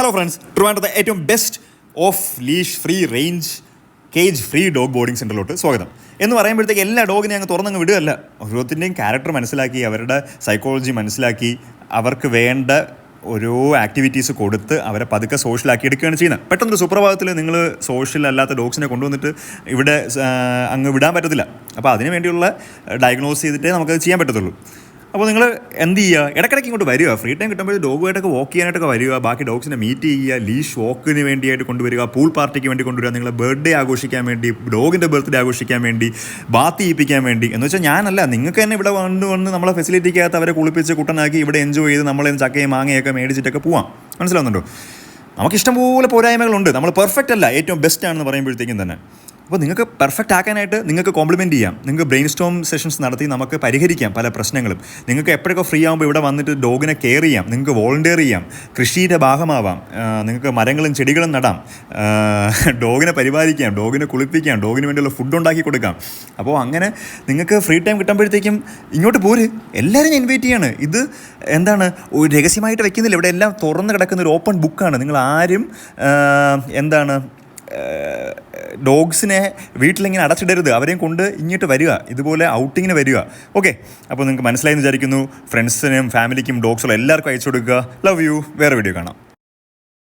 Hello friends, ട്രിവാൻഡ്രത്തെ ഏറ്റവും best off leash free range cage free dog boarding സെൻ്ററിലോട്ട് സ്വാഗതം. എന്ന് പറയുമ്പോഴത്തേക്ക് എല്ലാ ഡോഗിനെ അങ്ങ് തുറന്നങ്ങ് വിടുകയല്ല. ഓരോരുത്തരുടെയും ക്യാരക്ടർ മനസ്സിലാക്കി, അവരുടെ സൈക്കോളജി മനസ്സിലാക്കി, അവർക്ക് വേണ്ട ഓരോ ആക്ടിവിറ്റീസ് കൊടുത്ത് അവരെ പതുക്കെ സോഷ്യലാക്കി എടുക്കുകയാണ് ചെയ്യുന്നത്. പെട്ടെന്നൊരു സുപ്രഭാതത്തിൽ നിങ്ങൾ സോഷ്യൽ അല്ലാത്ത ഡോഗ്സിനെ കൊണ്ടുവന്നിട്ട് ഇവിടെ അങ്ങ് വിടാൻ പറ്റത്തില്ല. അപ്പോൾ അതിന് വേണ്ടിയുള്ള ഡയഗ്നോസ് ചെയ്തിട്ടേ നമുക്കത് ചെയ്യാൻ പറ്റത്തുള്ളൂ. അപ്പോൾ നിങ്ങൾ എന്ത് ചെയ്യുക, ഇടയ്ക്കിടയ്ക്ക് ഇങ്ങോട്ട് വരിക, ഫ്രീ ടൈം കിട്ടുമ്പോൾ ഡോഗുമായിട്ടൊക്കെ വാക്ക് ചെയ്യാനായിട്ടൊക്കെ വരിക, ബാക്കി ഡോഗ്സിനെ മീറ്റ് ചെയ്യുക, ലീഷ് വാക്കിന് വേണ്ടിയായിട്ട് കൊണ്ടുവരിക, പൂൾ പാർട്ടിക്ക് വേണ്ടി കൊണ്ടുവരിക, നിങ്ങളെ ബർത്ത്ഡേ ആഘോഷിക്കാൻ വേണ്ടി, ഡോഗിൻ്റെ ബർത്ത്ഡേ ആഘോഷിക്കാൻ വേണ്ടി, ബാത്ത് ചെയ്യിപ്പിക്കാൻ വേണ്ടി. എന്ന് വെച്ചാൽ ഞാനല്ല, നിങ്ങൾക്ക് തന്നെ ഇവിടെ വന്ന് നമ്മളെ ഫെസിലിറ്റിക്കകത്ത് അവരെ കുളിപ്പിച്ച് കുട്ടനാക്കി ഇവിടെ എൻജോയ് ചെയ്ത് നമ്മളെ ചക്കയും മാങ്ങയൊക്കെ മേടിച്ചിട്ടൊക്കെ പോവാം. മനസ്സിലാവുന്നുണ്ടോ? നമുക്കിഷ്ടംപോലെ പോരായ്മകളുണ്ട്, നമ്മൾ പെർഫെക്റ്റ് അല്ല, ഏറ്റവും ബെസ്റ്റ് ആണെന്ന് പറയുമ്പോഴത്തേക്കും തന്നെ. അപ്പോൾ നിങ്ങൾക്ക് പെർഫെക്റ്റ് ആക്കാനായിട്ട് നിങ്ങൾക്ക് കോംപ്ലിമെൻറ്റ് ചെയ്യാം, നിങ്ങൾക്ക് ബ്രെയിൻ സ്റ്റോം സെഷൻസ് നടത്തി നമുക്ക് പരിഹരിക്കാം പല പ്രശ്നങ്ങളും. നിങ്ങൾക്ക് എപ്പോഴൊക്കെ ഫ്രീ ആകുമ്പോൾ ഇവിടെ വന്നിട്ട് ഡോഗിനെ കെയർ ചെയ്യാം, നിങ്ങൾക്ക് വോളണ്ടിയർ ചെയ്യാം, കൃഷിയുടെ ഭാഗമാവാം, നിങ്ങൾക്ക് മരങ്ങളും ചെടികളും നടാം, ഡോഗിനെ പരിപാലിക്കാം, ഡോഗിനെ കുളിപ്പിക്കാം, ഡോഗിന് വേണ്ടിയുള്ള ഫുഡ് ഉണ്ടാക്കി കൊടുക്കാം. അപ്പോൾ അങ്ങനെ നിങ്ങൾക്ക് ഫ്രീ ടൈം കിട്ടുമ്പോഴത്തേക്കും ഇങ്ങോട്ട് പോര്, എല്ലാവരും ഞാൻ ഇൻവൈറ്റ് ചെയ്യാണ്. ഇത് എന്താണ്, ഒരു രഹസ്യമായിട്ട് വെക്കുന്നില്ല, ഇവിടെ എല്ലാം തുറന്ന് കിടക്കുന്ന ഒരു ഓപ്പൺ ബുക്കാണ്. നിങ്ങൾ ആരും ഡോഗ്സിനെ വീട്ടിലിങ്ങനെ അടച്ചിടരുത്, അവരെയും കൊണ്ട് ഇങ്ങോട്ട് വരിക, ഇതുപോലെ ഔട്ടിങ്ങിന് വരിക. ഓക്കെ, അപ്പോൾ നിങ്ങൾക്ക് മനസ്സിലായെന്ന് വിചാരിക്കുന്നു. ഫ്രണ്ട്സിനും ഫാമിലിക്കും ഡോഗ്സുള്ള എല്ലാവർക്കും അയച്ചു കൊടുക്കുക. Love you. വേറെ വീഡിയോ കാണാം.